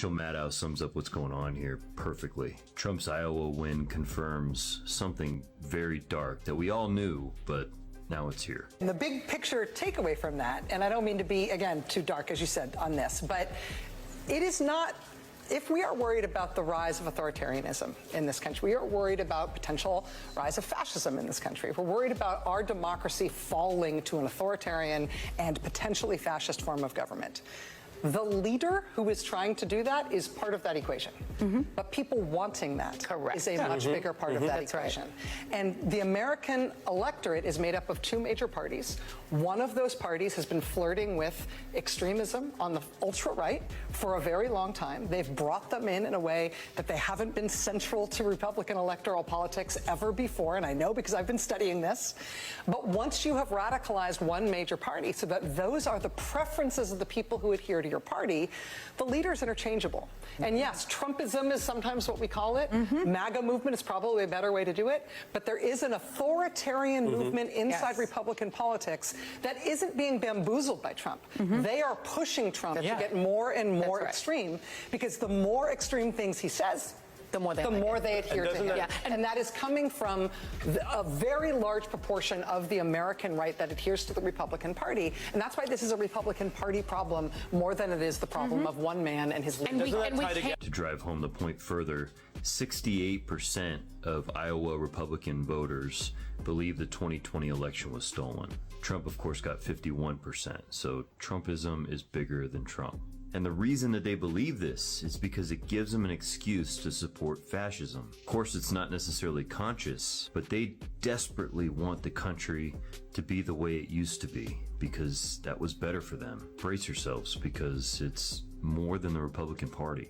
Joe Maddow sums up what's going on here perfectly. Trump's Iowa win confirms something very dark that we all knew, but now it's here. And the big picture takeaway from that, and I don't mean to be, again, too dark, as you said, on this, but it is not, if we are worried about the rise of authoritarianism in this country, we are worried about potential rise of fascism in this country, if we're worried about our democracy falling to an authoritarian and potentially fascist form of government, the leader who is trying to do that is part of that equation. But people wanting that is a much bigger part of that equation. Right. And the American electorate is made up of two major parties. One of those parties has been flirting with extremism on the ultra-right for a very long time. They've brought them in a way that they haven't been central to Republican electoral politics ever before, and I know because I've been studying this. But once you have radicalized one major party so that those are the preferences of the people who adhere to your party, the leader's interchangeable. And yes, Trumpism is sometimes what we call it. MAGA movement is probably a better way to do it. But there is an authoritarian movement inside Republican politics that isn't being bamboozled by Trump. They are pushing Trump to get more and more extreme, because the more extreme things he says, the more they adhere to him. And that is coming from a very large proportion of the American right that adheres to the Republican Party. And that's why this is a Republican Party problem more than it is the problem of one man and his leadership. To drive home the point further, 68% of Iowa Republican voters believe the 2020 election was stolen. Trump, of course, got 51%. So Trumpism is bigger than Trump. And the reason that they believe this is because it gives them an excuse to support fascism. Of course, it's not necessarily conscious, but they desperately want the country to be the way it used to be, because that was better for them. Brace yourselves, because it's more than the Republican Party.